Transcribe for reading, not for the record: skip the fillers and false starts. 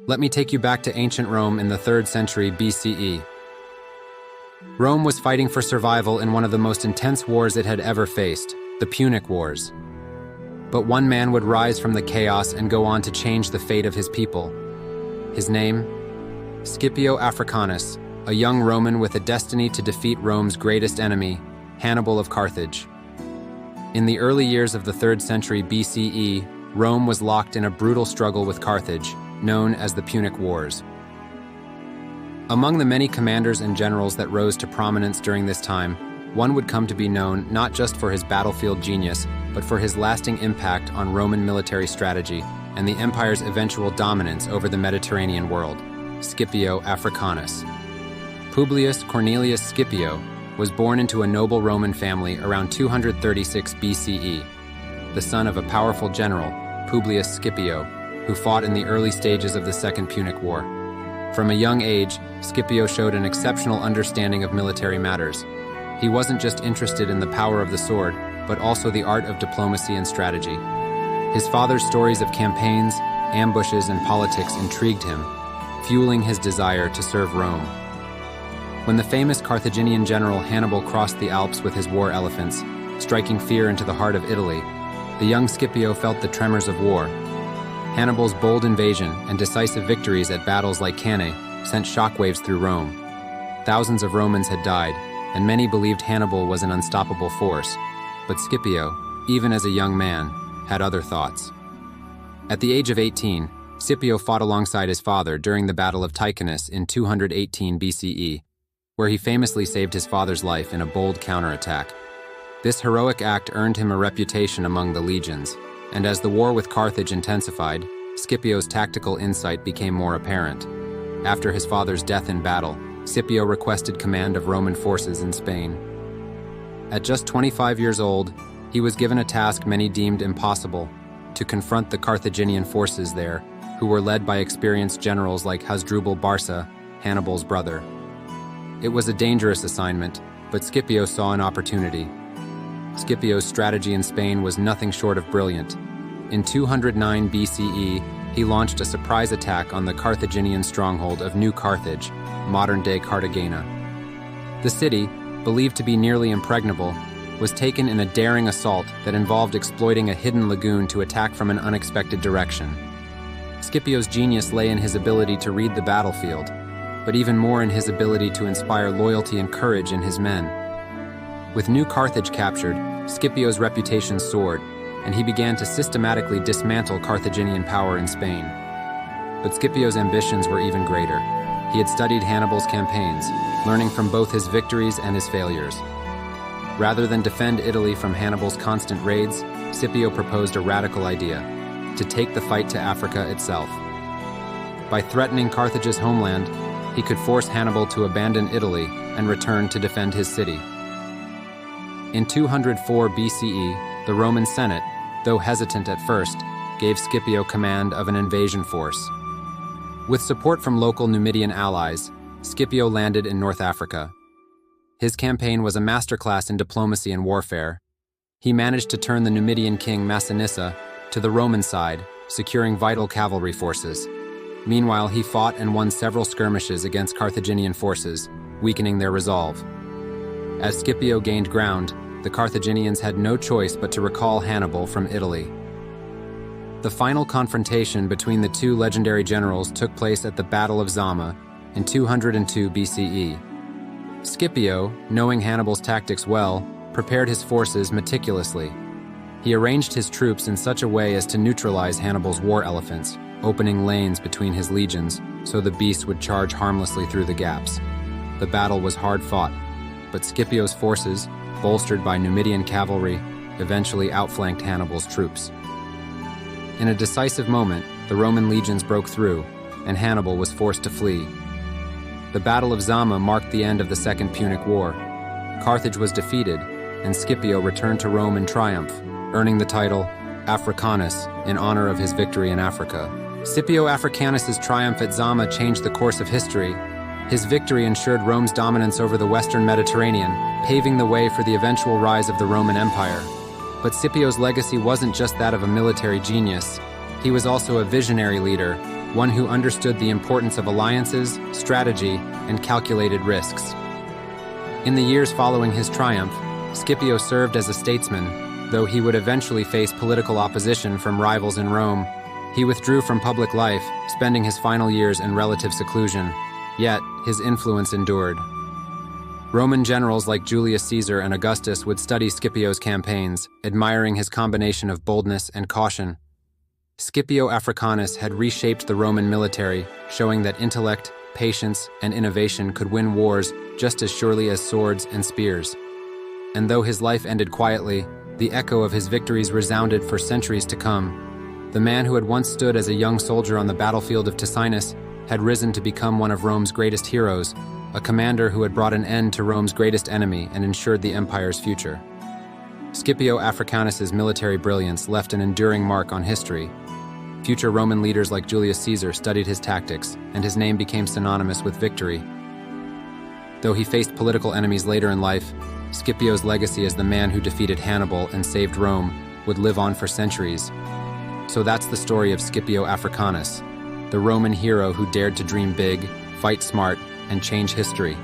Let me take you back to ancient Rome in the 3rd century BCE. Rome was fighting for survival in one of the most intense wars it had ever faced, the Punic Wars. But one man would rise from the chaos and go on to change the fate of his people. His name? Scipio Africanus, a young Roman with a destiny to defeat Rome's greatest enemy, Hannibal of Carthage. In the early years of the 3rd century BCE, Rome was locked in a brutal struggle with Carthage, known as the Punic Wars. Among the many commanders and generals that rose to prominence during this time, one would come to be known not just for his battlefield genius, but for his lasting impact on Roman military strategy and the empire's eventual dominance over the Mediterranean world, Scipio Africanus. Publius Cornelius Scipio was born into a noble Roman family around 236 BCE, the son of a powerful general, Publius Scipio, who fought in the early stages of the Second Punic War. From a young age, Scipio showed an exceptional understanding of military matters. He wasn't just interested in the power of the sword, but also the art of diplomacy and strategy. His father's stories of campaigns, ambushes, and politics intrigued him, fueling his desire to serve Rome. When the famous Carthaginian general Hannibal crossed the Alps with his war elephants, striking fear into the heart of Italy, the young Scipio felt the tremors of war. Hannibal's bold invasion and decisive victories at battles like Cannae sent shockwaves through Rome. Thousands of Romans had died, and many believed Hannibal was an unstoppable force. But Scipio, even as a young man, had other thoughts. At the age of 18, Scipio fought alongside his father during the Battle of Ticinus in 218 BCE, where he famously saved his father's life in a bold counterattack. This heroic act earned him a reputation among the legions, and as the war with Carthage intensified, Scipio's tactical insight became more apparent. After his father's death in battle, Scipio requested command of Roman forces in Spain. At just 25 years old, he was given a task many deemed impossible: to confront the Carthaginian forces there, who were led by experienced generals like Hasdrubal Barca, Hannibal's brother. It was a dangerous assignment, but Scipio saw an opportunity. Scipio's strategy in Spain was nothing short of brilliant. In 209 BCE, he launched a surprise attack on the Carthaginian stronghold of New Carthage, modern-day Cartagena. The city, believed to be nearly impregnable, was taken in a daring assault that involved exploiting a hidden lagoon to attack from an unexpected direction. Scipio's genius lay in his ability to read the battlefield, but even more in his ability to inspire loyalty and courage in his men. With New Carthage captured, Scipio's reputation soared, and he began to systematically dismantle Carthaginian power in Spain. But Scipio's ambitions were even greater. He had studied Hannibal's campaigns, learning from both his victories and his failures. Rather than defend Italy from Hannibal's constant raids, Scipio proposed a radical idea: to take the fight to Africa itself. By threatening Carthage's homeland, he could force Hannibal to abandon Italy and return to defend his city. In 204 BCE, the Roman Senate, though hesitant at first, gave Scipio command of an invasion force. With support from local Numidian allies, Scipio landed in North Africa. His campaign was a masterclass in diplomacy and warfare. He managed to turn the Numidian king Massinissa to the Roman side, securing vital cavalry forces. Meanwhile, he fought and won several skirmishes against Carthaginian forces, weakening their resolve. As Scipio gained ground, the Carthaginians had no choice but to recall Hannibal from Italy. The final confrontation between the two legendary generals took place at the Battle of Zama in 202 BCE. Scipio, knowing Hannibal's tactics well, prepared his forces meticulously. He arranged his troops in such a way as to neutralize Hannibal's war elephants, opening lanes between his legions so the beasts would charge harmlessly through the gaps. The battle was hard fought, but Scipio's forces, bolstered by Numidian cavalry, eventually outflanked Hannibal's troops. In a decisive moment, the Roman legions broke through, and Hannibal was forced to flee. The Battle of Zama marked the end of the Second Punic War. Carthage was defeated, and Scipio returned to Rome in triumph, earning the title Africanus in honor of his victory in Africa. Scipio Africanus' triumph at Zama changed the course of history. His victory ensured Rome's dominance over the Western Mediterranean, paving the way for the eventual rise of the Roman Empire. But Scipio's legacy wasn't just that of a military genius. He was also a visionary leader, one who understood the importance of alliances, strategy, and calculated risks. In the years following his triumph, Scipio served as a statesman, though he would eventually face political opposition from rivals in Rome. He withdrew from public life, spending his final years in relative seclusion, yet his influence endured. Roman generals like Julius Caesar and Augustus would study Scipio's campaigns, admiring his combination of boldness and caution. Scipio Africanus had reshaped the Roman military, showing that intellect, patience, and innovation could win wars just as surely as swords and spears. And though his life ended quietly, the echo of his victories resounded for centuries to come. The man who had once stood as a young soldier on the battlefield of Ticinus had risen to become one of Rome's greatest heroes, a commander who had brought an end to Rome's greatest enemy and ensured the empire's future. Scipio Africanus's military brilliance left an enduring mark on history. Future Roman leaders like Julius Caesar studied his tactics, and his name became synonymous with victory. Though he faced political enemies later in life, Scipio's legacy as the man who defeated Hannibal and saved Rome would live on for centuries. So that's the story of Scipio Africanus, the Roman hero who dared to dream big, fight smart, and change history.